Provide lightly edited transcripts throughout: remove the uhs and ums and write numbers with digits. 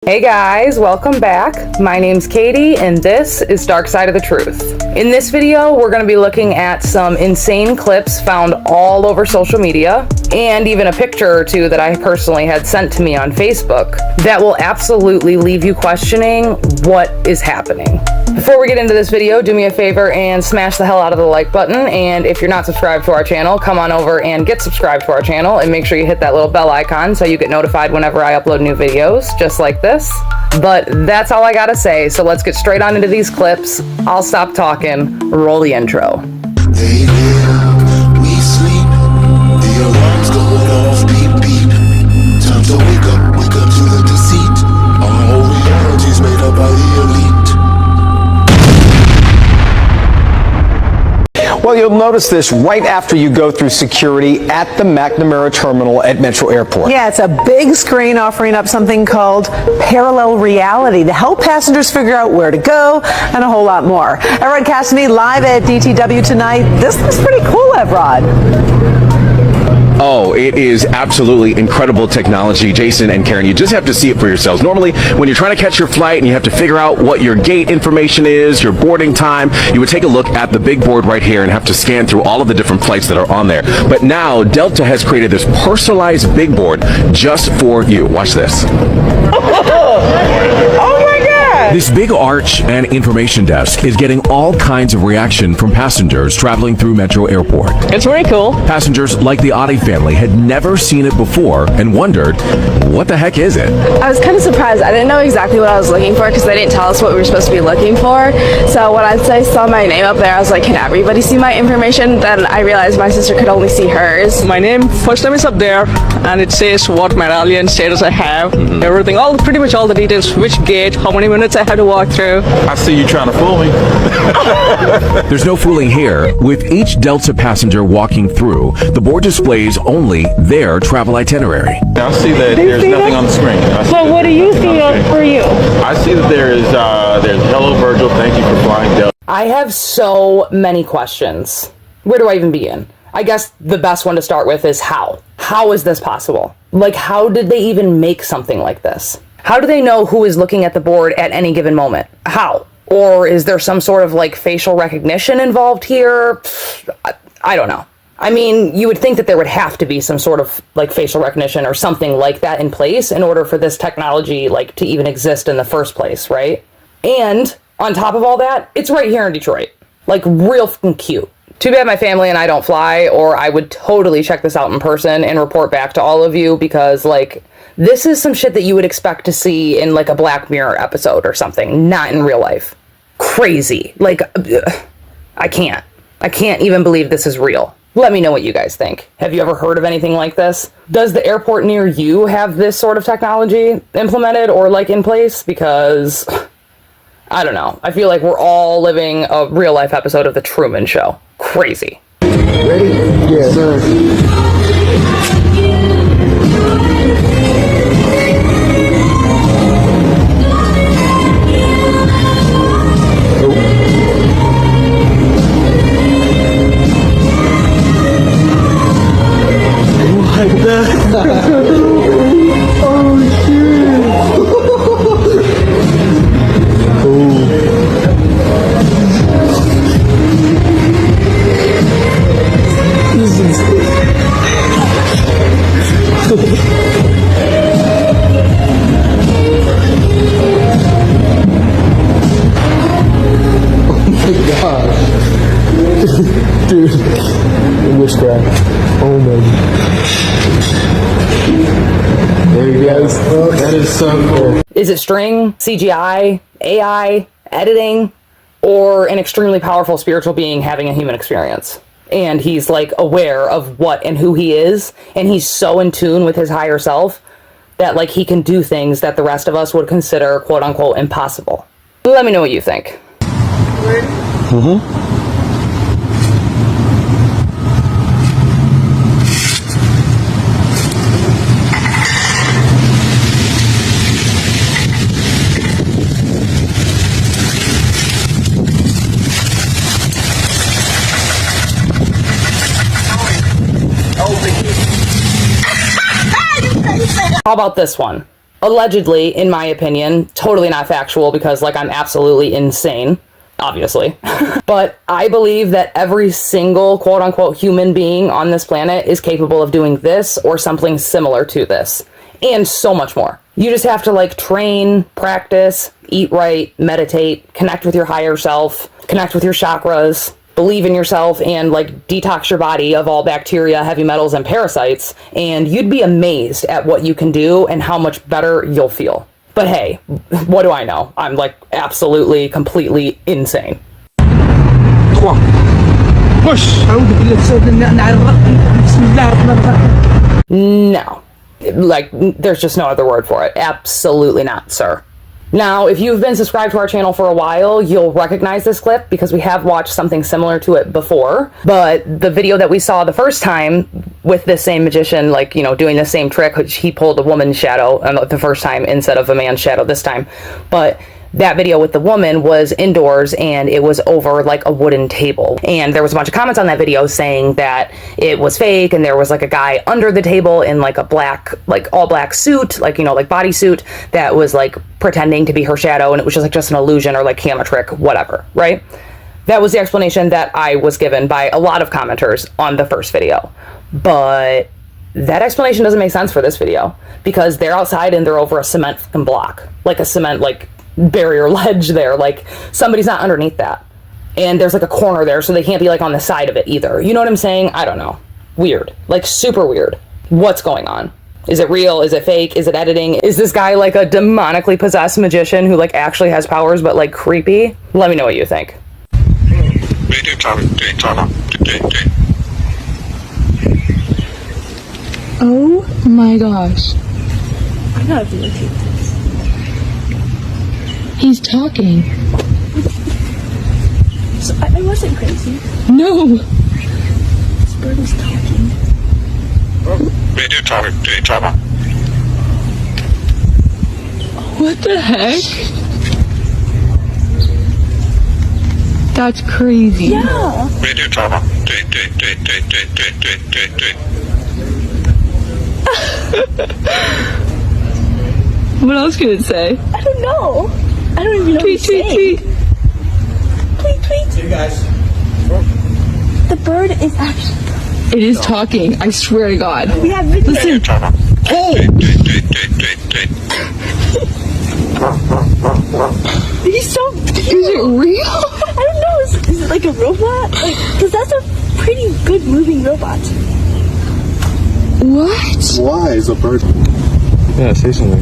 Hey guys, welcome back. My name's Katie and this is Dark Side of the Truth. In this video, we're going to be looking at some insane clips found all over social media and even a picture or two that I personally had sent to me on Facebook that will absolutely leave you questioning what is happening. Before we get into this video, do me a favor and smash the hell out of the like button, and if you're not subscribed to our channel, come on over and get subscribed to our channel and make sure you hit that little bell icon so you get notified whenever I upload new videos, just like this. But that's all I gotta say, so let's get straight on into these clips. I'll stop talking, roll the intro. They live, we sleep, the alarms going off, beep beep. Time to wake up to the deceit. Our whole reality's made up by the elite. Well, you'll notice this right after you go through security at the McNamara terminal at Metro Airport. Yeah, it's a big screen offering up something called parallel reality to help passengers figure out where to go and a whole lot more. Evrod Cassidy live at DTW tonight. This looks pretty cool, Evrod. Oh, it is absolutely incredible technology, Jason and Karen. You just have to see it for yourselves. Normally, when you're trying to catch your flight and you have to figure out what your gate information is, your boarding time, you would take a look at the big board right here and have to scan through all of the different flights that are on there. But now, Delta has created this personalized big board just for you. Watch this. This big arch and information desk is getting all kinds of reaction from passengers traveling through Metro Airport. It's very cool. Passengers like the Oddie family had never seen it before and wondered, what the heck is it? I was kind of surprised. I didn't know exactly what I was looking for because they didn't tell us what we were supposed to be looking for. So when I saw my name up there, I was like, can everybody see my information? Then I realized my sister could only see hers. My first name is up there, and it says what medallion status I have, everything, pretty much all the details, which gate, how many minutes I had to walk through. I see you trying to fool me. There's no fooling here. With each Delta passenger walking through, the board displays only their travel itinerary. I see that there's nothing on the screen. So what do you see for you? I see that there's hello Virgil, thank you for flying Delta. I have so many questions. Where do I even begin? I guess the best one to start with is how. How is this possible? Like, how did they even make something like this? How do they know who is looking at the board at any given moment? How? Or is there some sort of like facial recognition involved here? I don't know. I mean, you would think that there would have to be some sort of like facial recognition or something like that in place in order for this technology like to even exist in the first place, right? And on top of all that, it's right here in Detroit. Like real fucking cute. Too bad my family and I don't fly, or I would totally check this out in person and report back to all of you, because like this is some shit that you would expect to see in like a Black Mirror episode or something, not in real life. Crazy. Like, I can't even believe this is real. Let me know what you guys think. Have you ever heard of anything like this? Does the airport near you have this sort of technology implemented or like in place? Because I don't know. I feel like we're all living a real life episode of The Truman Show. Crazy. Ready? Yes, sir. Dude, witchcraft. Oh my God. There you guys. That is so cool. Is it string, CGI, AI, editing, or an extremely powerful spiritual being having a human experience? And he's like aware of what and who he is, and he's so in tune with his higher self that like he can do things that the rest of us would consider quote unquote impossible. Let me know what you think. How about this one? Allegedly, in my opinion, totally not factual because like I'm absolutely insane, obviously. But I believe that every single quote unquote human being on this planet is capable of doing this or something similar to this. And so much more. You just have to like train, practice, eat right, meditate, connect with your higher self, connect with your chakras, believe in yourself, and like detox your body of all bacteria, heavy metals, and parasites, and you'd be amazed at what you can do and how much better you'll feel. But hey, what do I know? I'm like absolutely, completely insane. No. Like, there's just no other word for it. Absolutely not, sir. Now, if you've been subscribed to our channel for a while, you'll recognize this clip because we have watched something similar to it before. But the video that we saw the first time with this same magician, like, you know, doing the same trick, which he pulled a woman's shadow the first time instead of a man's shadow this time. But that video with the woman was indoors and it was over like a wooden table. And there was a bunch of comments on that video saying that it was fake and there was like a guy under the table in like a black, like all black suit, like, you know, like bodysuit that was like pretending to be her shadow and it was just like just an illusion or like camera trick, whatever, right? That was the explanation that I was given by a lot of commenters on the first video. But that explanation doesn't make sense for this video because they're outside and they're over a cement fucking block, like a cement, like barrier ledge there, like somebody's not underneath that, and there's like a corner there so they can't be like on the side of it either, you know what I'm saying? I don't know, weird, like super weird. What's going on? Is it real? Is it fake? Is it editing? Is this guy like a demonically possessed magician who like actually has powers but like creepy? Let me know what you think. Oh my gosh, I gotta videotape this. he's talking. So I wasn't crazy. No. This bird is talking. What the heck? That's crazy. Yeah. What else could it say? I don't know. I don't even know Tweet, what tweet, saying. tweet. Tweet, tweet. You guys. The bird is actually. It is talking. I swear to God. We have video. Listen. Hey. He's so cute. Is it real? I don't know. Is it like a robot? Like, because that's a pretty good moving robot. What? Why is a bird? Yeah, say something.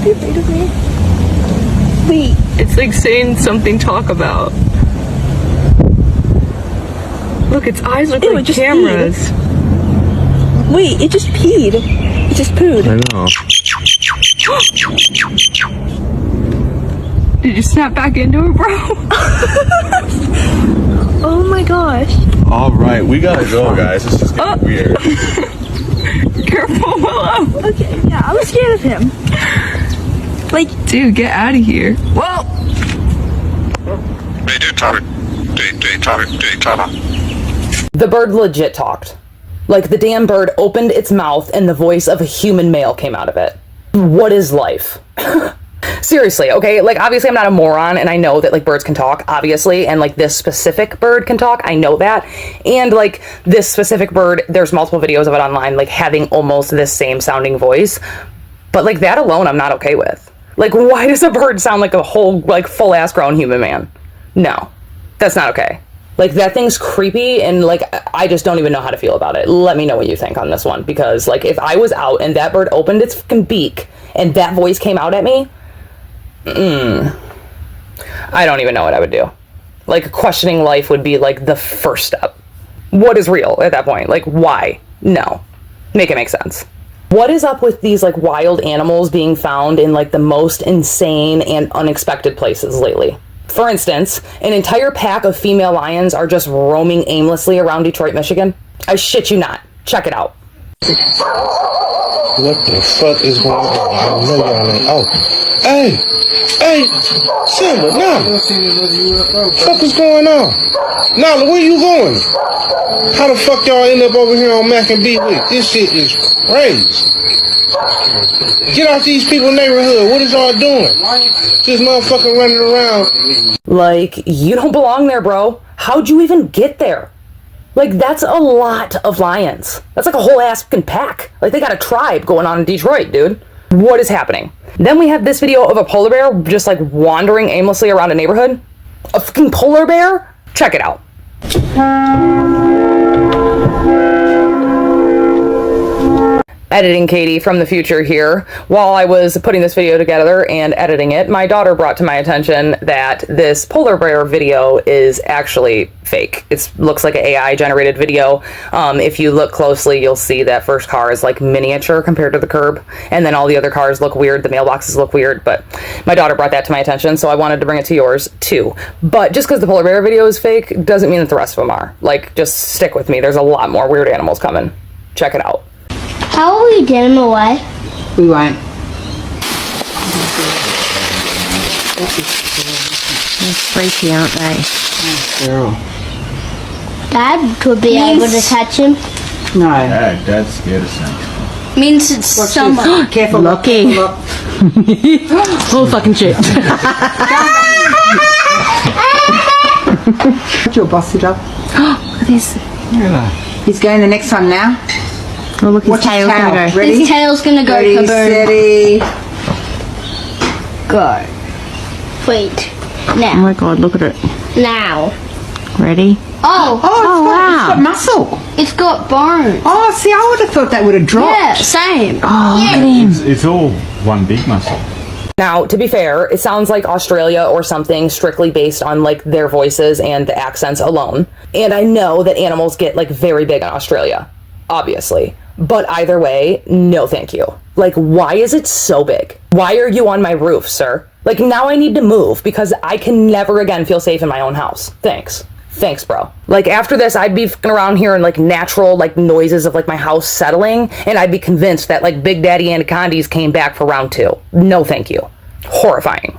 Are you afraid of me? Wait. It's like saying something talk about. Look, its eyes look Ew, like it just cameras. Wait, it just peed. It just pooed. I know. Did you snap back into it, bro? Oh my gosh. All right, we gotta go, guys. This is getting weird. Careful, Willow. Okay, yeah, I was scared of him. Like, Dude, get out of here. Well, The bird legit talked. Like the damn bird opened its mouth and the voice of a human male came out of it. What is life? Seriously, okay? Like, obviously I'm not a moron and I know that like birds can talk, obviously, and like this specific bird can talk, I know that. And like this specific bird, there's multiple videos of it online, like having almost this same sounding voice. But like that alone I'm not okay with. Like, why does a bird sound like a whole, like full ass grown human man? No, that's not okay. Like, that thing's creepy, and like I just don't even know how to feel about it. Let me know what you think on this one, because like if I was out and that bird opened its fucking beak and that voice came out at me, I don't even know what I would do. Like, questioning life would be like the first step. What is real at that point? Like, why? No. Make it make sense. What is up with these like wild animals being found in like the most insane and unexpected places lately? For instance, an entire pack of female lions are just roaming aimlessly around Detroit, Michigan. I shit you not. Check it out. What the fuck is going on? I don't know y'all ain't. Oh, hey, Simba, Nala. Fuck is going on? Nala, where you going? How the fuck y'all end up over here on Mac and B Week? This shit is crazy. Get out these people's neighborhood. What is y'all doing? This motherfucker running around. Like, you don't belong there, bro. How'd you even get there? Like, that's a lot of lions. That's like a whole ass fucking pack. Like, they got a tribe going on in Detroit, dude. What is happening? Then we have this video of a polar bear just like wandering aimlessly around a neighborhood. A fucking polar bear? Check it out. Editing Katie from the future here. While I was putting this video together and editing it, my daughter brought to my attention that this polar bear video is actually fake. It looks like an AI generated video. If you look closely, you'll see that first car is like miniature compared to the curb, and then all the other cars look weird. The mailboxes look weird, but my daughter brought that to my attention, so I wanted to bring it to yours too. But just because the polar bear video is fake doesn't mean that the rest of them are. Like, just stick with me. There's a lot more weird animals coming. Check it out. How will we get him away? We won't. They're freaky, aren't they? Girl. Dad would be able to touch him. No. Dad's scared of something. Means it's somebody. Careful. Lucky. Oh, fucking shit. Your bossy dog. Look at this. He's going the next one now. Oh, look, his tail's gonna go. Ready? His tail's gonna go. Ready, kaboom. steady. Go. Wait. Oh Now. my god, look at it. Now. Ready? Oh. Wow. It's got muscle. It's got bones. Oh, see, I would have thought that would have dropped. Yeah, same. Oh, look at him. It's all one big muscle. Now, to be fair, it sounds like Australia or something strictly based on like their voices and the accents alone. And I know that animals get like very big in Australia, obviously. But either way, no thank you. Like, why is it so big? Why are you on my roof, sir? Like, now I need to move because I can never again feel safe in my own house. Thanks. Thanks, bro. Like, after this, I'd be fucking around here and like natural like noises of like my house settling, and I'd be convinced that like Big Daddy Anacondas came back for round 2. No thank you. Horrifying.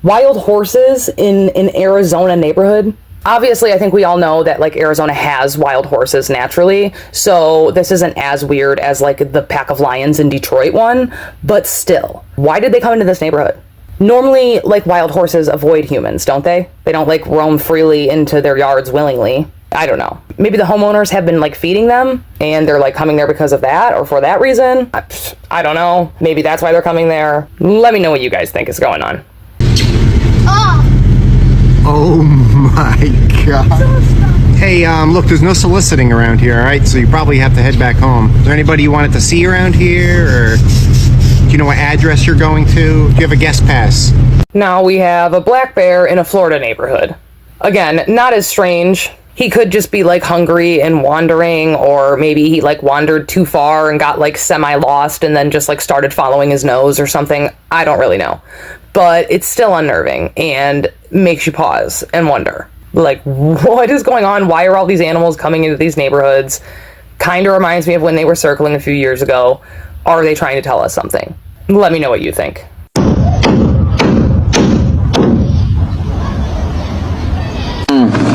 Wild horses in an Arizona neighborhood. Obviously, I think we all know that like Arizona has wild horses naturally, so this isn't as weird as like the pack of lions in Detroit one, but still, why did they come into this neighborhood? Normally, like wild horses avoid humans, don't they? They don't like roam freely into their yards willingly. I don't know. Maybe the homeowners have been like feeding them and they're like coming there because of that or for that reason. I don't know. Maybe that's why they're coming there. Let me know what you guys think is going on. Oh my god. Hey, look, there's no soliciting around here, alright? So you probably have to head back home. Is there anybody you wanted to see around here, or do you know what address you're going to? Do you have a guest pass? Now we have a black bear in a Florida neighborhood. Again, not as strange. He could just be like hungry and wandering, or maybe he like wandered too far and got like semi-lost and then just like started following his nose or something. I don't really know. But it's still unnerving and makes you pause and wonder, like, what is going on? Why are all these animals coming into these neighborhoods? Kind of reminds me of when they were circling a few years ago. Are they trying to tell us something? Let me know what you think.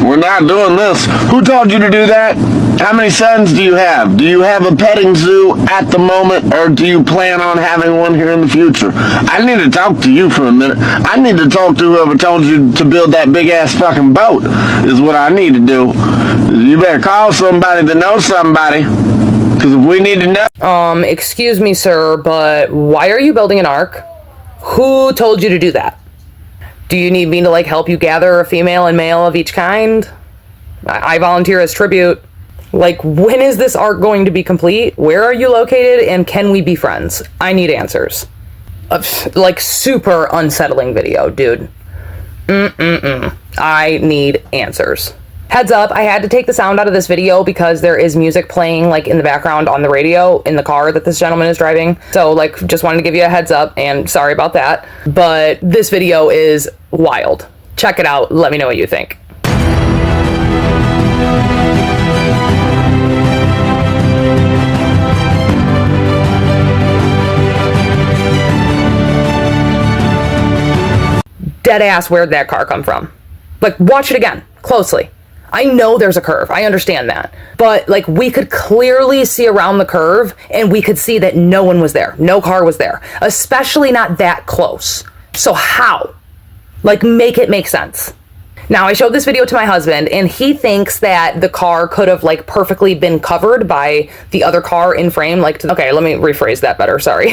We're not doing this. Who told you to do that? How many sons do you have? Do you have a petting zoo at the moment, or do you plan on having one here in the future? I need to talk to you for a minute. I need to talk to whoever told you to build that big-ass fucking boat, is what I need to do. You better call somebody that knows somebody, because if we need to know... Excuse me, sir, but why are you building an ark? Who told you to do that? Do you need me to, like, help you gather a female and male of each kind? I volunteer as tribute. Like, when is this arc going to be complete? Where are you located? And can we be friends? I need answers. Like, super unsettling video, dude. I need answers. Heads up, I had to take the sound out of this video because there is music playing like in the background on the radio in the car that this gentleman is driving. So like just wanted to give you a heads up and sorry about that. But this video is wild. Check it out. Let me know what you think. Dead ass, where'd that car come from? Like, watch it again, closely. I know there's a curve, I understand that. But, like, we could clearly see around the curve, and we could see that no one was there. No car was there. Especially not that close. So how? Like, make it make sense. Now, I showed this video to my husband, and he thinks that the car could have, like, perfectly been covered by the other car in frame, like, okay, let me rephrase that better, sorry.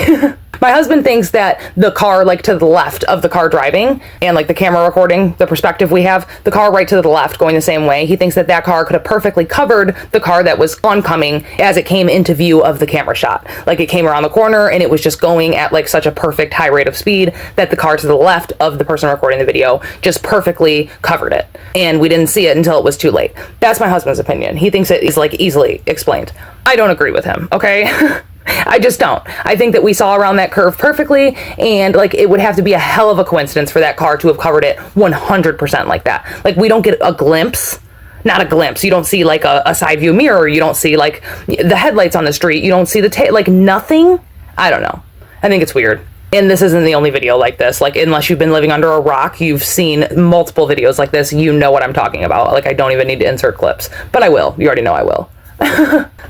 My husband thinks that the car, like, to the left of the car driving, and, like, the camera recording, the perspective we have, the car right to the left going the same way, he thinks that that car could have perfectly covered the car that was oncoming as it came into view of the camera shot. Like, it came around the corner, and it was just going at, like, such a perfect high rate of speed that the car to the left of the person recording the video just perfectly covered it. And we didn't see it until it was too late. That's my husband's opinion. He thinks it is, like, easily explained. I don't agree with him, okay? I just don't. I think that we saw around that curve perfectly, and like it would have to be a hell of a coincidence for that car to have covered it 100% like that. Like, we don't get a glimpse, not a glimpse. You don't see like a side view mirror. You don't see like the headlights on the street. You don't see the tail, like nothing. I don't know. I think it's weird. And this isn't the only video like this. Like, unless you've been living under a rock, you've seen multiple videos like this. You know what I'm talking about. Like, I don't even need to insert clips, but I will. You already know I will.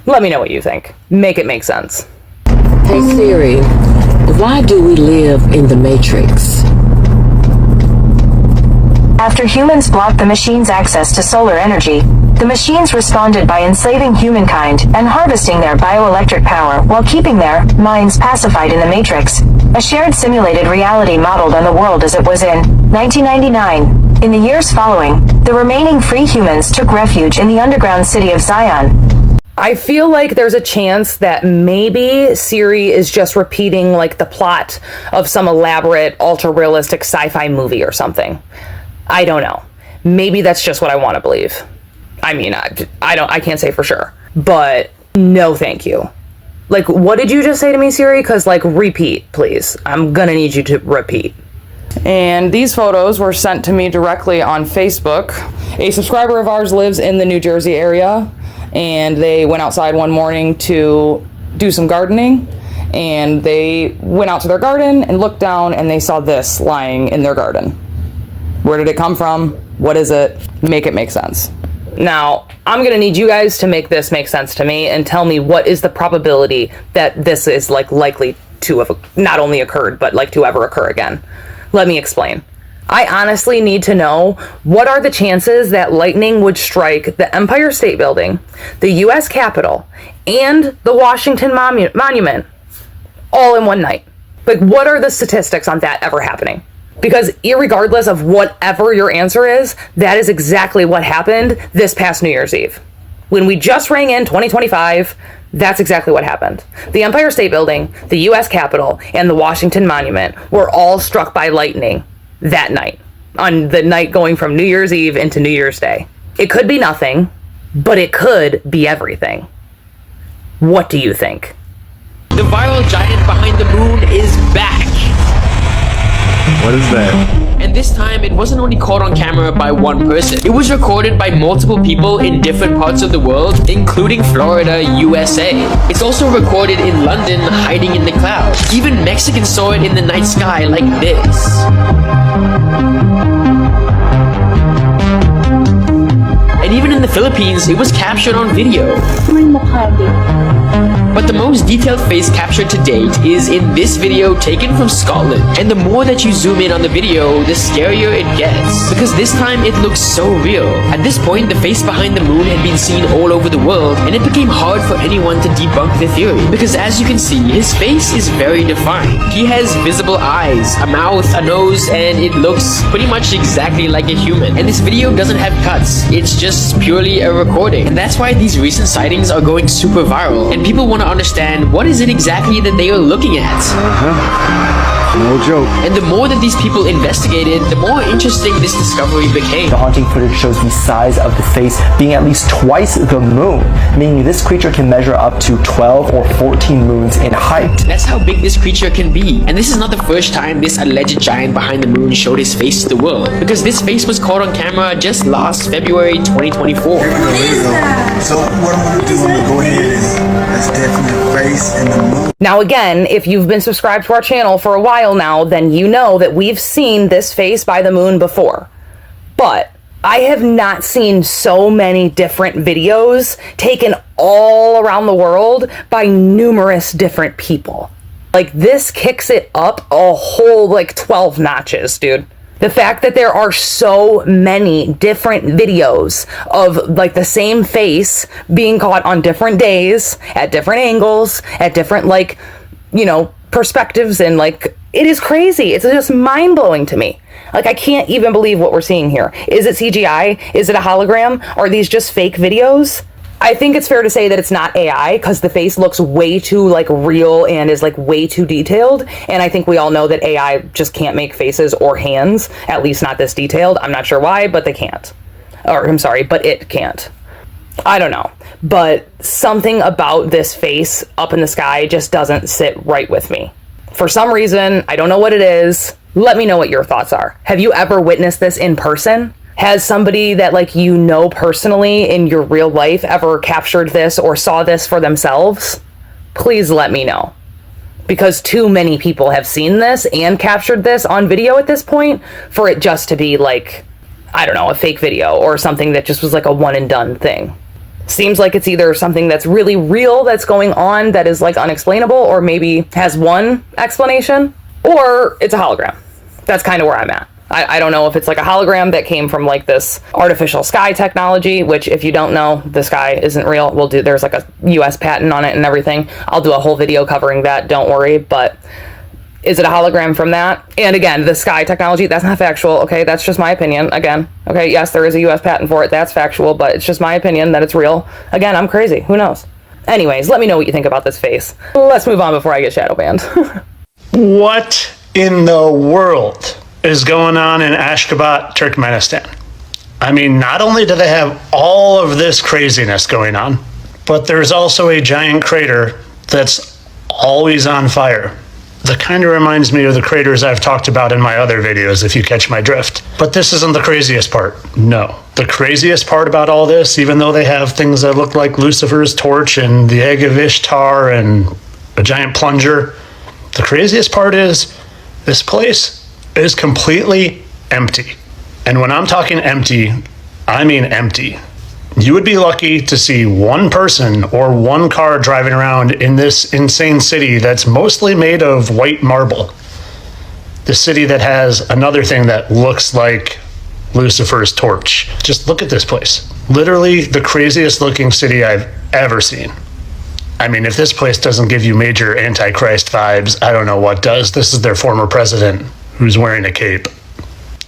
Let me know what you think. Make it make sense. Hey Siri, why do we live in the Matrix? After humans blocked the machine's access to solar energy, the machines responded by enslaving humankind and harvesting their bioelectric power while keeping their minds pacified in the Matrix, a shared simulated reality modeled on the world as it was in 1999. In the years following, the remaining free humans took refuge in the underground city of Zion. I feel like there's a chance that maybe Siri is just repeating like the plot of some elaborate, ultra-realistic sci-fi movie or something. I don't know. Maybe that's just what I want to believe. I mean, I can't say for sure, but no thank you. Like, what did you just say to me, Siri? Because, like, repeat, please. I'm gonna need you to repeat. And these photos were sent to me directly on Facebook. A subscriber of ours lives in the New Jersey area, and they went outside one morning to do some gardening, and they went out to their garden and looked down and they saw this lying in their garden. Where did it come from? What is it? Make it make sense. Now, I'm gonna need you guys to make this make sense to me and tell me what is the probability that this is like likely to have not only occurred, but like to ever occur again. Let me explain. I honestly need to know, what are the chances that lightning would strike the Empire State Building, the US Capitol, and the Washington Monument all in one night? Like, what are the statistics on that ever happening? Because irregardless of whatever your answer is, that is exactly what happened this past New Year's Eve. When we just rang in 2025, that's exactly what happened. The Empire State Building, the US Capitol, and the Washington Monument were all struck by lightning that night, on the night going from New Year's Eve into New Year's Day. It could be nothing, but it could be everything. What do you think? The viral giant behind the moon is back. What is that? And this time, it wasn't only caught on camera by one person. It was recorded by multiple people in different parts of the world, including Florida, USA. It's also recorded in London, hiding in the clouds. Even Mexicans saw it in the night sky like this. And even in the Philippines, it was captured on video. But the most detailed face captured to date is in this video taken from Scotland. And the more that you zoom in on the video, the scarier it gets. Because this time it looks so real. At this point, the face behind the moon had been seen all over the world, and it became hard for anyone to debunk the theory. Because as you can see, his face is very defined. He has visible eyes, a mouth, a nose, and it looks pretty much exactly like a human. And this video doesn't have cuts. It's just purely a recording. And that's why these recent sightings are going super viral. And people want to understand, what is it exactly that they are looking at? No joke. And the more that these people investigated, the more interesting this discovery became. The haunting footage shows the size of the face being at least twice the moon, meaning this creature can measure up to 12 or 14 moons in height. That's how big this creature can be. And this is not the first time this alleged giant behind the moon showed his face to the world, because this face was caught on camera just last February 2024. So what I'm going to do, I'm going to go ahead and let's definitely face in the moon. Now again, if you've been subscribed to our channel for a while now, then you know that we've seen this face by the moon before. But I have not seen so many different videos taken all around the world by numerous different people. Like, this kicks it up a whole, like, 12 notches, dude. The fact that there are so many different videos of, like, the same face being caught on different days, at different angles, at different, like, you know, perspectives, and, like, it is crazy. It's just mind-blowing to me. Like, I can't even believe what we're seeing here. Is it CGI? Is it a hologram? Are these just fake videos? I think it's fair to say that it's not AI, because the face looks way too, like, real and is, like, way too detailed. And I think we all know that AI just can't make faces or hands, at least not this detailed. I'm not sure why, but they can't. Or, I'm sorry, but it can't. I don't know. But something about this face up in the sky just doesn't sit right with me. For some reason, I don't know what it is. Let me know what your thoughts are. Have you ever witnessed this in person? Has somebody that, like, you know personally in your real life ever captured this or saw this for themselves? Please let me know. Because too many people have seen this and captured this on video at this point for it just to be, like, I don't know, a fake video or something that just was like a one and done thing. Seems like it's either something that's really real that's going on that is, like, unexplainable, or maybe has one explanation, or it's a hologram. That's kind of where I'm at. I don't know if it's like a hologram that came from, like, this artificial sky technology, which, if you don't know, the sky isn't real. There's like a US patent on it and everything. I'll do a whole video covering that, don't worry. But is it a hologram from that? And again, the sky technology, that's not factual, okay? That's just my opinion, again. Okay, yes, there is a US patent for it, that's factual, but it's just my opinion that it's real. Again, I'm crazy, who knows? Anyways, let me know what you think about this face. Let's move on before I get shadow banned. What in the world is going on in Ashgabat, Turkmenistan? I mean, not only do they have all of this craziness going on, but there's also a giant crater that's always on fire. That kind of reminds me of the craters I've talked about in my other videos, if you catch my drift. But this isn't the craziest part. No. The craziest part about all this, even though they have things that look like Lucifer's torch and the egg of Ishtar and a giant plunger, the craziest part is this place is completely empty. And when I'm talking empty, I mean empty. You would be lucky to see one person or one car driving around in this insane city that's mostly made of white marble. The city that has another thing that looks like Lucifer's torch. Just look at this place. Literally the craziest looking city I've ever seen. I mean, if this place doesn't give you major Antichrist vibes, I don't know what does. This is their former president who's wearing a cape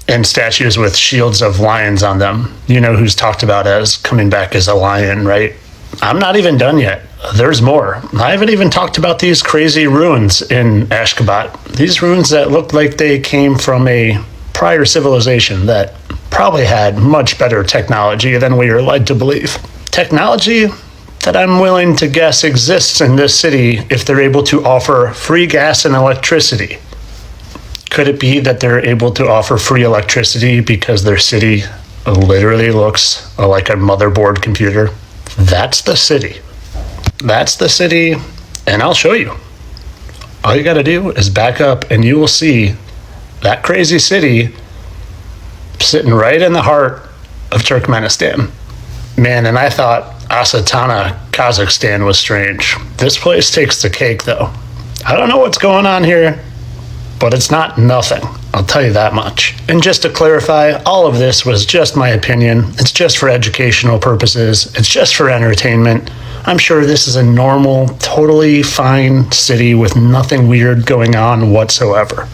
and statues with shields of lions on them. You know who's talked about as coming back as a lion, right? I'm not even done yet. There's more. I haven't even talked about these crazy ruins in Ashgabat. These ruins that look like they came from a prior civilization that probably had much better technology than we are led to believe. Technology that I'm willing to guess exists in this city if they're able to offer free gas and electricity. Could it be that they're able to offer free electricity because their city literally looks like a motherboard computer? That's the city. That's the city, and I'll show you. All you gotta do is back up and you will see that crazy city sitting right in the heart of Turkmenistan. Man, and I thought Astana, Kazakhstan was strange. This place takes the cake, though. I don't know what's going on here, but it's not nothing. I'll tell you that much. And just to clarify, all of this was just my opinion. It's just for educational purposes. It's just for entertainment. I'm sure this is a normal, totally fine city with nothing weird going on whatsoever.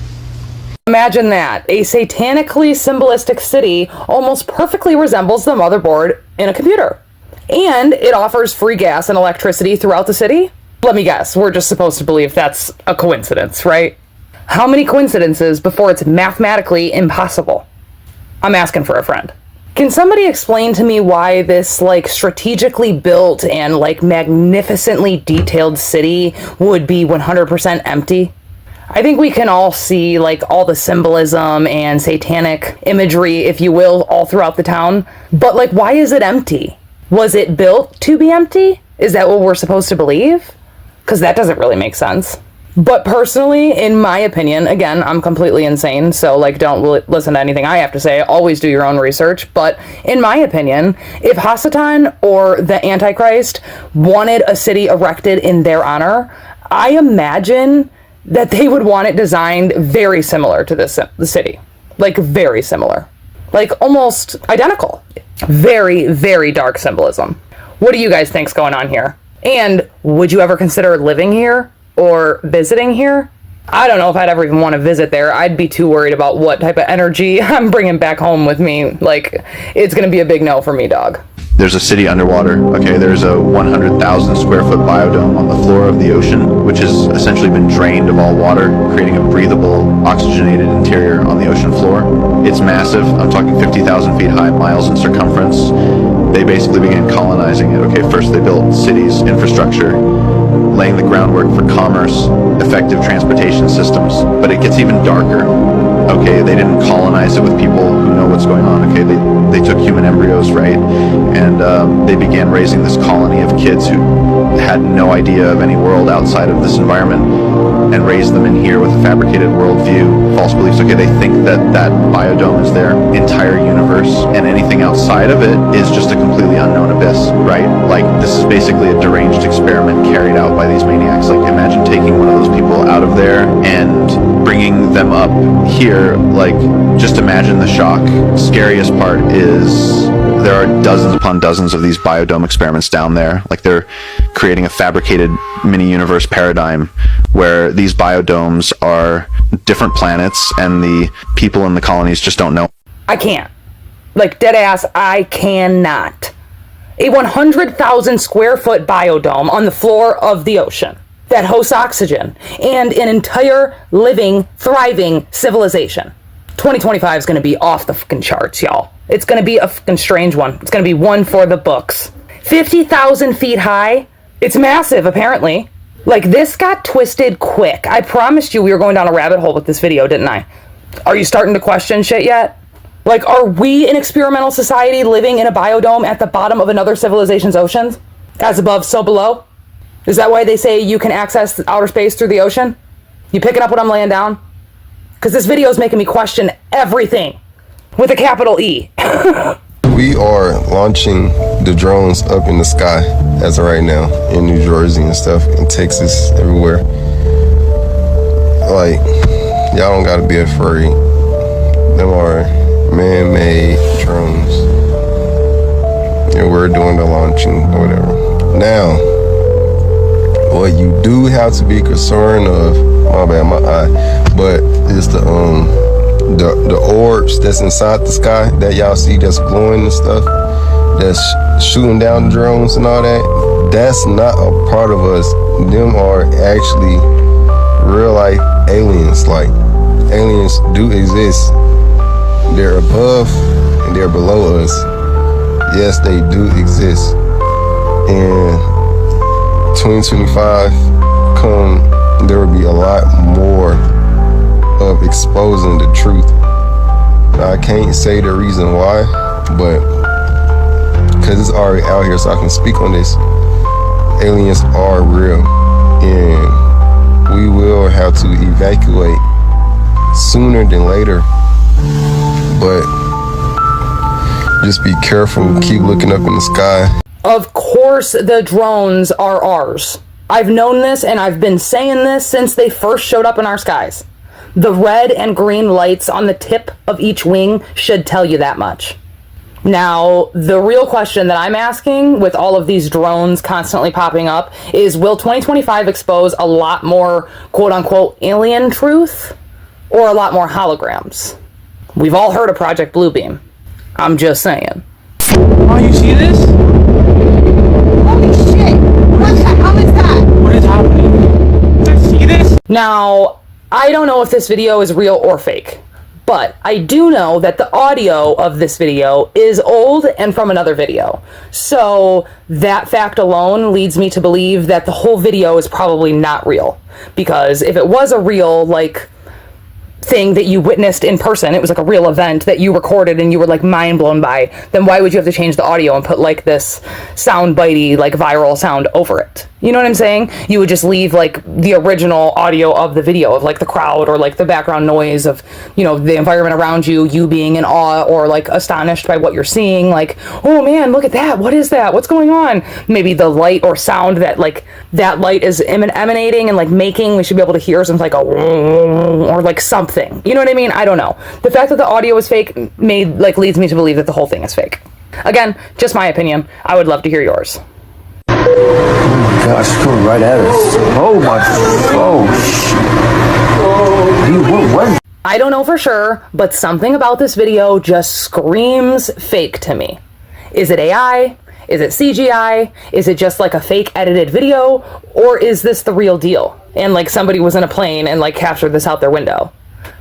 Imagine that. A satanically symbolistic city almost perfectly resembles the motherboard in a computer. And it offers free gas and electricity throughout the city? Let me guess, we're just supposed to believe that's a coincidence, right? How many coincidences before it's mathematically impossible? I'm asking for a friend. Can somebody explain to me why this, like, strategically built and, like, magnificently detailed city would be 100% empty? I think we can all see, like, all the symbolism and satanic imagery, if you will, all throughout the town. But, like, why is it empty? Was it built to be empty? Is that what we're supposed to believe? Because that doesn't really make sense. But personally, in my opinion, again, I'm completely insane, so, like, don't listen to anything I have to say. Always do your own research. But in my opinion, if Hasatan or the Antichrist wanted a city erected in their honor, I imagine that they would want it designed very similar to the city. Like, very similar. Like, almost identical. Very, very dark symbolism. What do you guys think's going on here? And would you ever consider living here? Or visiting here? I don't know if I'd ever even want to visit there. I'd be too worried about what type of energy I'm bringing back home with me. Like, it's gonna be a big no for me, dog. There's a city underwater, okay? There's a 100,000 square foot biodome on the floor of the ocean, which has essentially been drained of all water, creating a breathable, oxygenated interior on the ocean floor. It's massive. I'm talking 50,000 feet high, miles in circumference. They basically began colonizing it, okay? First they built cities, infrastructure, laying the groundwork for commerce, effective transportation systems, but it gets even darker. Okay, they didn't colonize it with people who know what's going on. Okay, they took human embryos, right, and they began raising this colony of kids who had no idea of any world outside of this environment, and raised them in here with a fabricated worldview, false beliefs. Okay, they think that that biodome is their entire universe, and anything outside of it is just a completely unknown abyss, right? Like, this is basically a deranged experiment carried out by these maniacs. Like, imagine taking one of those people out of there and bringing them up here. Like, just imagine the shock. Scariest part is there are dozens upon dozens of these biodome experiments down there. Like, they're creating a fabricated mini universe paradigm where these biodomes are different planets and the people in the colonies just don't know. I can't. Like, dead ass, I cannot. A 100,000 square foot biodome on the floor of the ocean that hosts oxygen and an entire living, thriving civilization. 2025 is going to be off the fucking charts, y'all. It's going to be a fucking strange one. It's going to be one for the books. 50,000 feet high. It's massive, apparently. Like, this got twisted quick. I promised you we were going down a rabbit hole with this video, didn't I? Are you starting to question shit yet? Like, are we an experimental society living in a biodome at the bottom of another civilization's oceans? As above, so below? Is that why they say you can access outer space through the ocean? You picking up what I'm laying down? Because this video is making me question everything. With a capital E. We are launching the drones up in the sky as of right now in New Jersey and stuff, in Texas, everywhere. Like, y'all don't gotta be afraid. Them are man-made drones. And we're doing the launching or whatever. Now, what you do have to be concerned of, my bad, my eye, but it's the orbs that's inside the sky that y'all see that's glowing and stuff, that's shooting down the drones and all that. That's not a part of us. Them are actually real life aliens. Like, aliens do exist. They're above and they're below us. Yes, they do exist. And 2025 there will be a lot more of exposing the truth. Now, I can't say the reason why, but because it's already out here, so I can speak on this. Aliens are real, and we will have to evacuate sooner than later. But just be careful, keep looking up in the sky. Of course the drones are ours. I've known this and I've been saying this since they first showed up in our skies. The red and green lights on the tip of each wing should tell you that much. Now, the real question that I'm asking with all of these drones constantly popping up is, will 2025 expose a lot more quote-unquote alien truth or a lot more holograms? We've all heard of Project Bluebeam. I'm just saying. Oh, you see this? Holy shit! What the hell is that? What is happening? Did you see this? Now, I don't know if this video is real or fake, but I do know that the audio of this video is old and from another video. So that fact alone leads me to believe that the whole video is probably not real. Because if it was a real, like, thing that you witnessed in person, it was like a real event that you recorded and you were like mind blown by, then why would you have to change the audio and put like this sound bitey, like viral sound over it? You know what I'm saying? You would just leave like the original audio of the video of like the crowd or like the background noise of, you know, the environment around you, you being in awe or like astonished by what you're seeing, like, oh man, look at that, what is that, what's going on? Maybe the light or sound that like that light is emanating and like making, we should be able to hear something like a or like something, you know what I mean? I don't know. The fact that the audio is fake leads me to believe that the whole thing is fake. Again, just my opinion. I would love to hear yours. Oh my gosh, it's coming right at us. Oh my, what? I don't know for sure, but something about this video just screams fake to me. Is it AI? Is it CGI? Is it just like a fake edited video? Or is this the real deal? And like somebody was in a plane and like captured this out their window.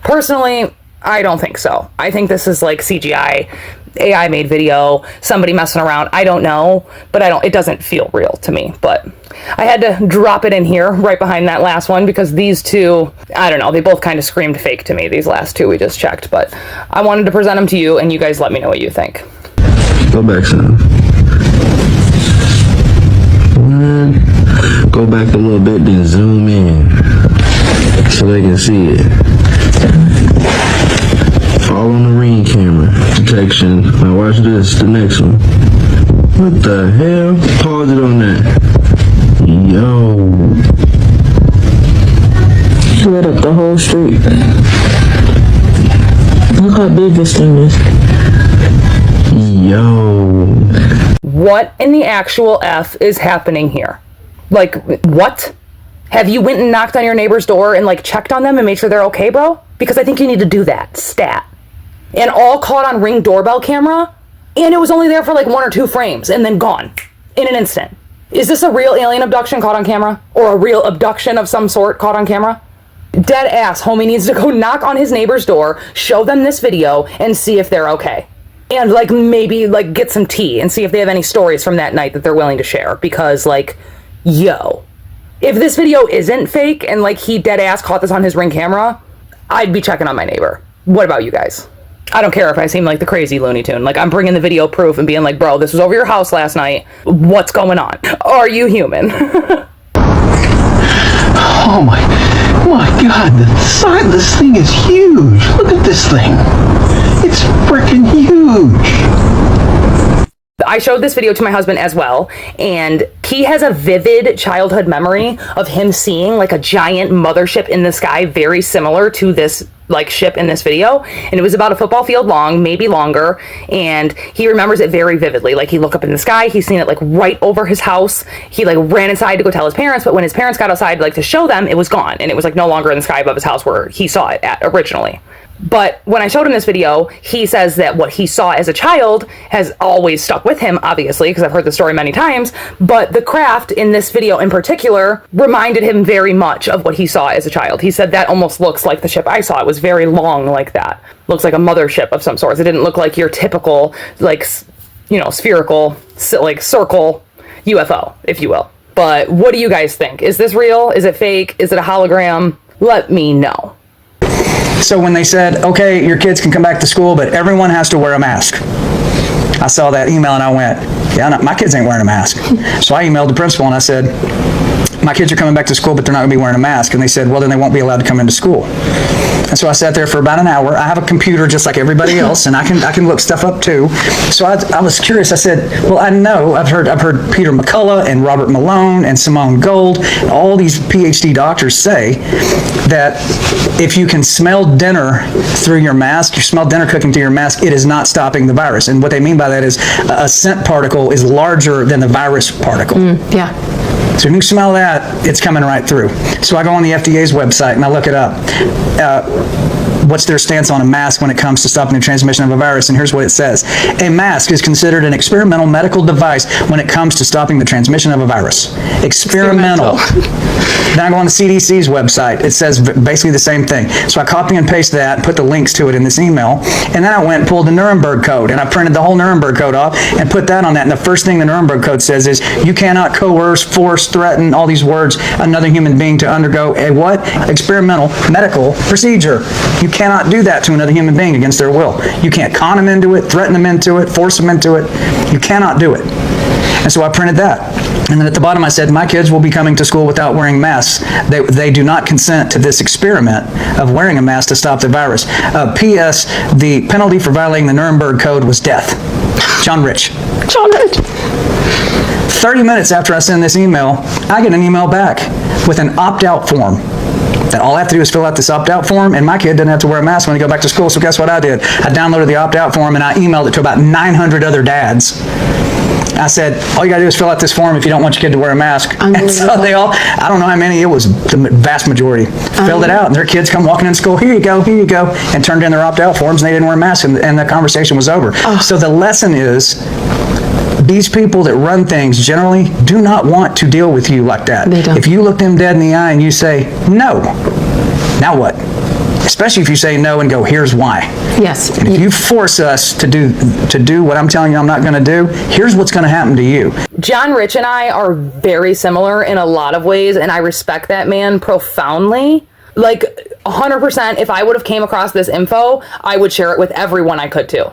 Personally, I don't think so. I think this is like CGI, AI made video, somebody messing around. I don't know, but it doesn't feel real to me. But I had to drop it in here right behind that last one because these two, I don't know, they both kind of screamed fake to me, these last two we just checked. But I wanted to present them to you and you guys let me know what you think. Go back some. Go back a little bit, then zoom in so they can see it. All on the Ring camera detection. Now watch this, the next one. What the hell? Pause it on that. Yo. Lit up the whole street. Look how big this thing is. Yo. What in the actual F is happening here? Like, what? Have you went and knocked on your neighbor's door and like checked on them and made sure they're okay, bro? Because I think you need to do that, stat. And all caught on Ring doorbell camera, and it was only there for like 1 or 2 frames and then gone in an instant. Is this a real alien abduction caught on camera? Or a real abduction of some sort caught on camera? Dead ass, homie needs to go knock on his neighbor's door, show them this video, and see if they're okay. And like maybe like get some tea and see if they have any stories from that night that they're willing to share. Because like, yo, if this video isn't fake and like he dead ass caught this on his Ring camera, I'd be checking on my neighbor. What about you guys? I don't care if I seem like the crazy Looney Tune. Like, I'm bringing the video proof and being like, bro, this was over your house last night. What's going on? Are you human? Oh my god, the size of this thing is huge. Look at this thing. It's freaking huge. I showed this video to my husband as well, and he has a vivid childhood memory of him seeing like a giant mothership in the sky, very similar to this like ship in this video, and it was about a football field long, maybe longer, and he remembers it very vividly. Like, he looked up in the sky, he's seen it like right over his house. He like ran inside to go tell his parents, but when his parents got outside like to show them, it was gone, and it was like no longer in the sky above his house where he saw it at originally. But when I showed him this video, he says that what he saw as a child has always stuck with him, obviously, because I've heard the story many times, but the craft in this video in particular reminded him very much of what he saw as a child. He said that almost looks like the ship I saw. It was very long like that. Looks like a mothership of some sort. It didn't look like your typical, like, you know, spherical, like, circle UFO, if you will. But what do you guys think? Is this real? Is it fake? Is it a hologram? Let me know. So when they said, okay, your kids can come back to school, but everyone has to wear a mask. I saw that email and I went, yeah, no, my kids ain't wearing a mask. So I emailed the principal and I said, my kids are coming back to school, but they're not going to be wearing a mask. And they said, well, then they won't be allowed to come into school. And so I sat there for about an hour. I have a computer just like everybody else, and I can look stuff up too. So I was curious. I said, well, I know I've heard Peter McCullough and Robert Malone and Simone Gold, all these PhD doctors say that if you can smell dinner through your mask, you smell dinner cooking through your mask, it is not stopping the virus. And what they mean by that is a scent particle is larger than the virus particle. Yeah. So when you smell that, it's coming right through. So I go on the FDA's website and I look it up. what's their stance on a mask when it comes to stopping the transmission of a virus, and here's what it says. A mask is considered an experimental medical device when it comes to stopping the transmission of a virus. Experimental. Then I go on the CDC's website. It says basically the same thing. So I copy and paste that, put the links to it in this email, and then I went and pulled the Nuremberg Code, and I printed the whole Nuremberg Code off and put that on that. And the first thing the Nuremberg Code says is you cannot coerce, force, threaten, all these words, another human being to undergo a what? Experimental medical procedure. You cannot do that to another human being against their will. You can't con them into it, threaten them into it, force them into it. You cannot do it. And so I printed that. And then at the bottom I said, my kids will be coming to school without wearing masks. They do not consent to this experiment of wearing a mask to stop the virus. P.S. The penalty for violating the Nuremberg Code was death. John Rich. John Rich. 30 minutes after I send this email, I get an email back with an opt-out form. That all I have to do is fill out this opt-out form, and my kid doesn't have to wear a mask when he go back to school. So guess what I did? I downloaded the opt-out form and I emailed it to about 900 other dads. I said, all you gotta do is fill out this form if you don't want your kid to wear a mask. And so they all, I don't know how many, it was the vast majority, filled it out, and their kids come walking in school, here you go, and turned in their opt-out forms, and they didn't wear masks, and the conversation was over. So the lesson is, these people that run things generally do not want to deal with you like that. They don't. If you look them dead in the eye and you say, no, now what? Especially if you say no and go, here's why. Yes. And if you force us to do what I'm telling you I'm not going to do, here's what's going to happen to you. John Rich and I are very similar in a lot of ways, and I respect that man profoundly. Like 100%, if I would have came across this info, I would share it with everyone I could too.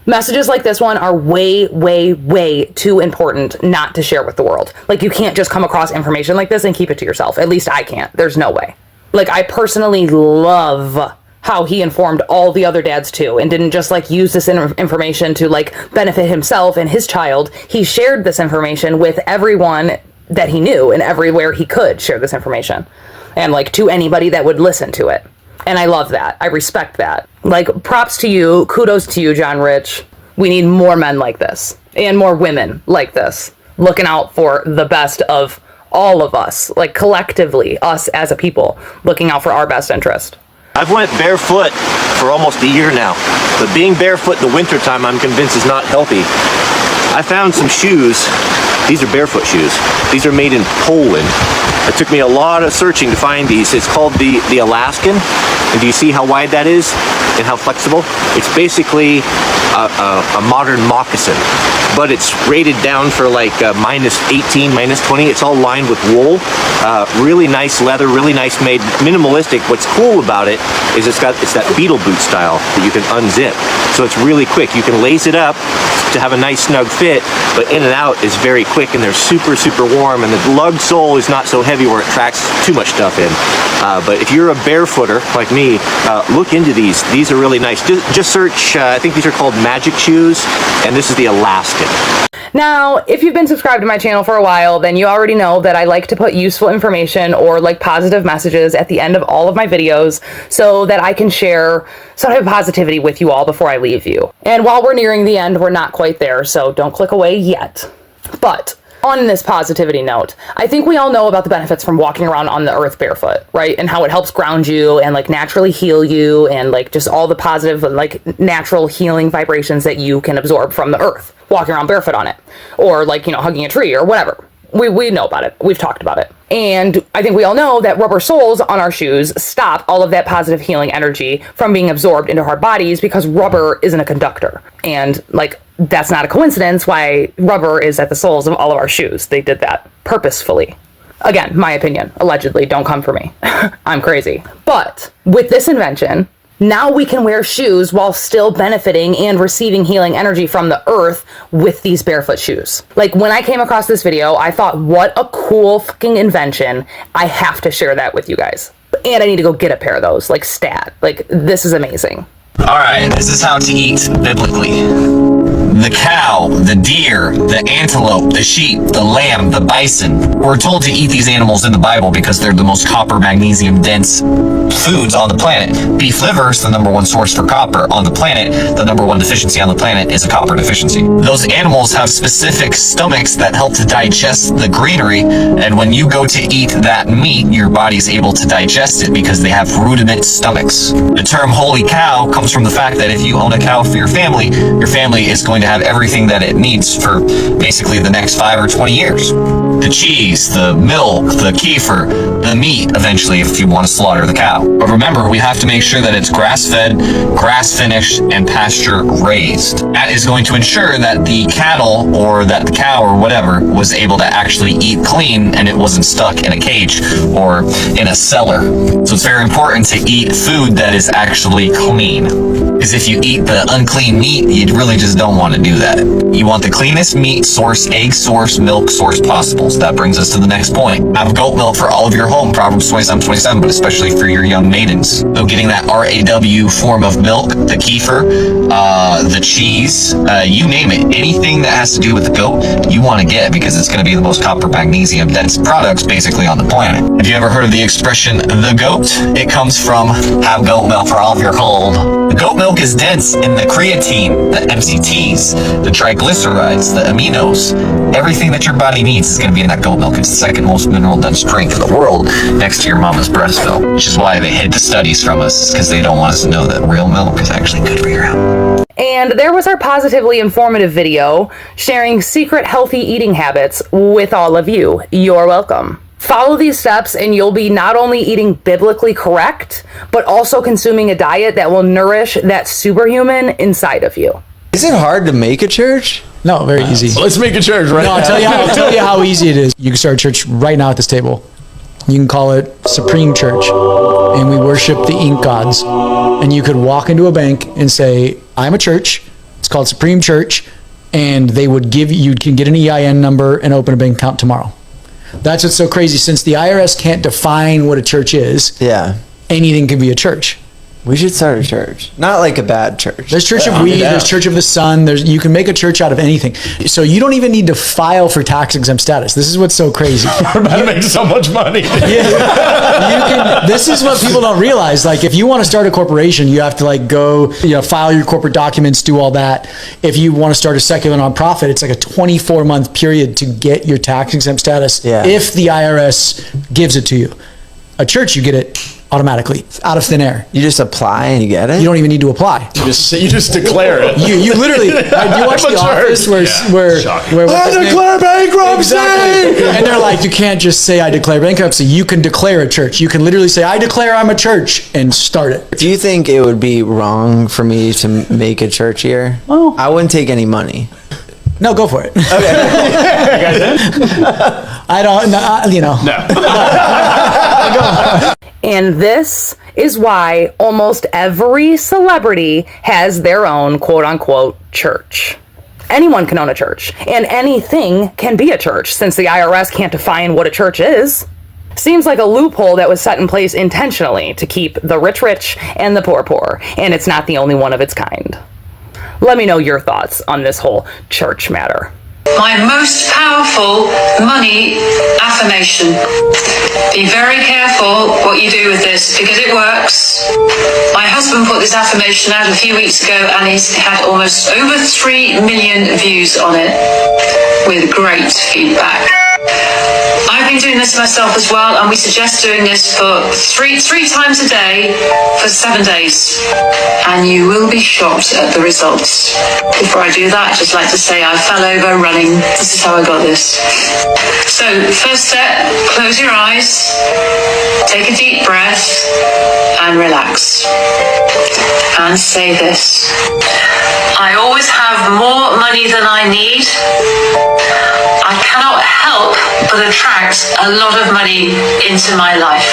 Messages like this one are way, way, way too important not to share with the world. Like, you can't just come across information like this and keep it to yourself. At least I can't. There's no way. Like, I personally love how he informed all the other dads too, and didn't just like use this information to like benefit himself and his child. He shared this information with everyone that he knew, and everywhere he could share this information, and like to anybody that would listen to it. And I love that. I respect that. Like, props to you. Kudos to you, John Rich. We need more men like this, and more women like this, looking out for the best of all of us, like collectively, us as a people, looking out for our best interest. I've went barefoot for almost a year now, but being barefoot in the wintertime, I'm convinced, is not healthy. I found some shoes. These are barefoot shoes. These are made in Poland. It took me a lot of searching to find these. It's called the Alaskan. And do you see how wide that is and how flexible? It's basically a modern moccasin, but it's rated down for like minus 18, minus 20. It's all lined with wool. Really nice leather, really nice made, minimalistic. What's cool about it is it's that beetle boot style that you can unzip. So it's really quick. You can lace it up to have a nice snug fit, but in and out is very quick, and they're super, super warm, and the lug sole is not so heavy where it tracks too much stuff in. But if you're a barefooter like me, look into these. These are really nice. Just search, I think these are called Magic Shoes, and this is the Alaskan. Now, if you've been subscribed to my channel for a while, then you already know that I like to put useful information or like positive messages at the end of all of my videos so that I can share some type of positivity with you all before I leave you. And while we're nearing the end, we're not quite there, so don't click away yet. But on this positivity note, I think we all know about the benefits from walking around on the earth barefoot, right? And how it helps ground you and like naturally heal you, and like just all the positive like natural healing vibrations that you can absorb from the earth walking around barefoot on it, or like, you know, hugging a tree or whatever. We know about it. We've talked about it. And I think we all know that rubber soles on our shoes stop all of that positive healing energy from being absorbed into our bodies, because rubber isn't a conductor. And like, that's not a coincidence why rubber is at the soles of all of our shoes. They did that purposefully. Again, my opinion, allegedly, don't come for me. I'm crazy. But with this invention, now we can wear shoes while still benefiting and receiving healing energy from the earth with these barefoot shoes. Like, when I came across this video, I thought, what a cool fucking invention. I have to share that with you guys. And I need to go get a pair of those, like stat. Like, this is amazing. Alright, this is how to eat biblically. the cow, the deer, the antelope, the sheep, the lamb, the bison. We're told to eat these animals in the Bible because they're the most copper, magnesium dense foods on the planet. Beef liver is the #1 source for copper on the planet. The #1 deficiency on the planet is a copper deficiency. Those animals have specific stomachs that help to digest the greenery, and when you go to eat that meat, your body's able to digest it because they have rudiment stomachs. The term holy cow comes from the fact that if you own a cow for your family is going to have everything that it needs for basically the next 5 or 20 years. The cheese, the milk, the kefir, the meat, eventually, if you want to slaughter the cow. But remember, we have to make sure that it's grass-fed, grass-finished, and pasture-raised. That is going to ensure that the cattle or that the cow or whatever was able to actually eat clean and it wasn't stuck in a cage or in a cellar. So it's very important to eat food that is actually clean. Because if you eat the unclean meat, you really just don't want to do that. You want the cleanest meat source, egg source, milk source possible. So that brings us to the next point. Have goat milk for all of your home, Proverbs 27:27, but especially for your young maidens. So getting that RAW form of milk, the kefir, the cheese, you name it. Anything that has to do with the goat, you want to get because it's going to be the most copper, magnesium dense products basically on the planet. Have you ever heard of the expression, the goat? It comes from have goat milk for all of your home. The goat milk is dense in the creatine, the MCTs, the triglycerides, the aminos. Everything that your body needs is going to be in that goat milk. It's the second most mineral dense drink in the world next to your mama's breast milk, which is why they hid the studies from us, because they don't want us to know that real milk is actually good for your health. And there was our positively informative video sharing secret healthy eating habits with all of you. You're welcome. Follow these steps and you'll be not only eating biblically correct, but also consuming a diet that will nourish that superhuman inside of you. Is it hard to make a church? No, very easy. Let's make a church right now. No, I'll tell you how easy it is. You can start a church right now at this table. You can call it Supreme Church, and we worship the ink gods. And you could walk into a bank and say, I'm a church. It's called Supreme Church, and they would give you can get an EIN number and open a bank account tomorrow. That's what's so crazy. Since the IRS can't define what a church is, anything can be a church. We should start a church. Not like a bad church. There's Church of Weed, there's Church of the Sun, you can make a church out of anything. So you don't even need to file for tax exempt status. This is what's so crazy. We're about to make so much money. This is what people don't realize. Like, if you want to start a corporation, you have to go, file your corporate documents, do all that. If you want to start a secular nonprofit, it's like a 24-month period to get your tax exempt status if the IRS gives it to you. A church, you get it automatically out of thin air. You just apply and you get it? You don't even need to apply. You just declare it. You literally, you watch The Office where I declare bankruptcy! Exactly. And they're like, you can't just say I declare bankruptcy. You can declare a church. You can literally say I declare I'm a church and start it. Do you think it would be wrong for me to make a church here? Oh. I wouldn't take any money. No, go for it. Okay. You guys in? I don't, No. And this is why almost every celebrity has their own quote-unquote church. Anyone can own a church, and anything can be a church, since the IRS can't define what a church is. Seems like a loophole that was set in place intentionally to keep the rich rich and the poor poor, and it's not the only one of its kind. Let me know your thoughts on this whole church matter. My most powerful money affirmation. Be very careful what you do with this because it works. My husband put this affirmation out a few weeks ago and he's had almost over 3 million views on it with great feedback. I've been doing this myself as well, and we suggest doing this for three times a day for 7 days, and you will be shocked at the results. Before I do that, I'd just like to say I fell over running. This is how I got this. So, first step, close your eyes, take a deep breath, and relax. And say this. I always have more money than I need. I cannot help but attract a lot of money into my life.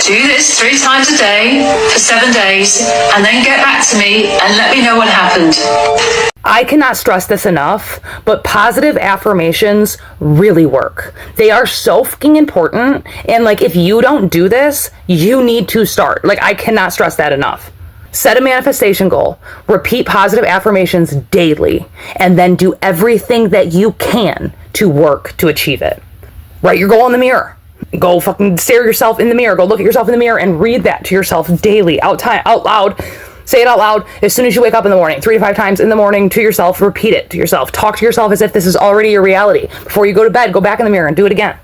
Do this 3 times a day for 7 days and then get back to me and let me know what happened. I cannot stress this enough, but positive affirmations really work. They are so fucking important, and if you don't do this, you need to start. I cannot stress that enough. Set a manifestation goal, repeat positive affirmations daily, and then do everything that you can to work to achieve it. Write your goal in the mirror. Go fucking stare yourself in the mirror. Go look at yourself in the mirror and read that to yourself daily, out loud. Say it out loud as soon as you wake up in the morning, 3 to 5 times in the morning to yourself. Repeat it to yourself. Talk to yourself as if this is already your reality. Before you go to bed, go back in the mirror and do it again.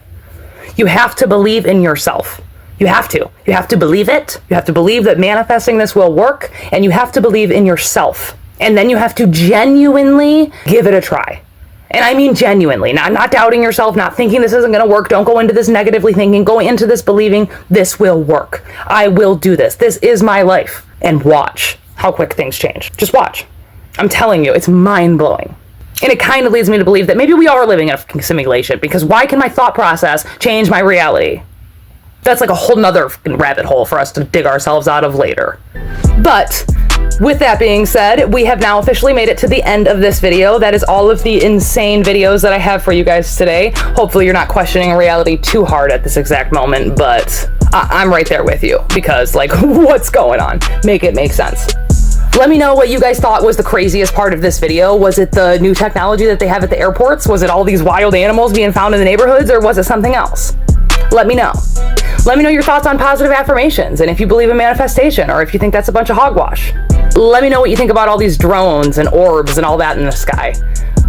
You have to believe in yourself. You have to. You have to believe it. You have to believe that manifesting this will work, and you have to believe in yourself. And then you have to genuinely give it a try. And I mean genuinely, not doubting yourself, not thinking this isn't going to work. Don't go into this negatively thinking. Go into this believing this will work. I will do this. This is my life. And watch how quick things change. Just watch. I'm telling you, it's mind-blowing. And it kind of leads me to believe that maybe we are living in a fucking simulation, because why can my thought process change my reality? That's like a whole nother rabbit hole for us to dig ourselves out of later. But with that being said, we have now officially made it to the end of this video. That is all of the insane videos that I have for you guys today. Hopefully you're not questioning reality too hard at this exact moment, but I'm right there with you, because like, what's going on? Make it make sense. Let me know what you guys thought was the craziest part of this video. Was it the new technology that they have at the airports? Was it all these wild animals being found in the neighborhoods, or was it something else? Let me know. Let me know your thoughts on positive affirmations, and if you believe in manifestation, or if you think that's a bunch of hogwash. Let me know what you think about all these drones and orbs and all that in the sky.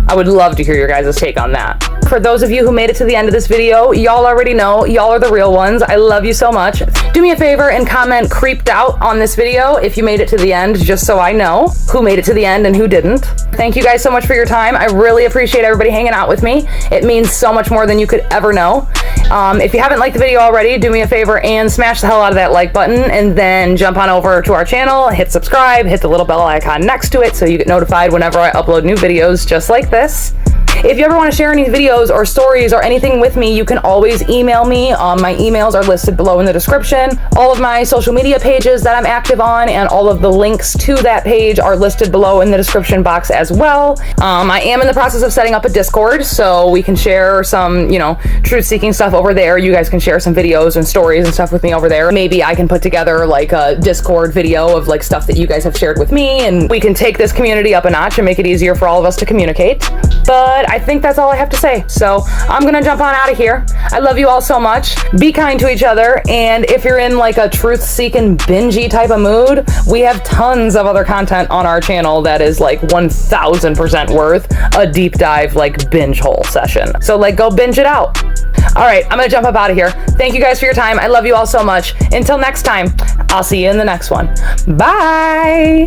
I would love to hear your guys' take on that. For those of you who made it to the end of this video, y'all already know, y'all are the real ones. I love you so much. Do me a favor and comment creeped out on this video if you made it to the end, just so I know who made it to the end and who didn't. Thank you guys so much for your time. I really appreciate everybody hanging out with me. It means so much more than you could ever know. If you haven't liked the video already, do me a favor and smash the hell out of that like button, and then jump on over to our channel, hit subscribe, hit the little bell icon next to it so you get notified whenever I upload new videos just like this. If you ever want to share any videos or stories or anything with me, you can always email me. My emails are listed below in the description. All of my social media pages that I'm active on and all of the links to that page are listed below in the description box as well. I am in the process of setting up a Discord, so we can share some, truth-seeking stuff over there. You guys can share some videos and stories and stuff with me over there. Maybe I can put together like a Discord video of like stuff that you guys have shared with me, and we can take this community up a notch and make it easier for all of us to communicate. But I think that's all I have to say. So I'm gonna jump on out of here. I love you all so much. Be kind to each other. And if you're in like a truth-seeking, bingey type of mood, we have tons of other content on our channel that is like 1000% worth a deep dive, like binge hole session. So like, go binge it out. All right, I'm gonna jump up out of here. Thank you guys for your time. I love you all so much. Until next time, I'll see you in the next one. Bye.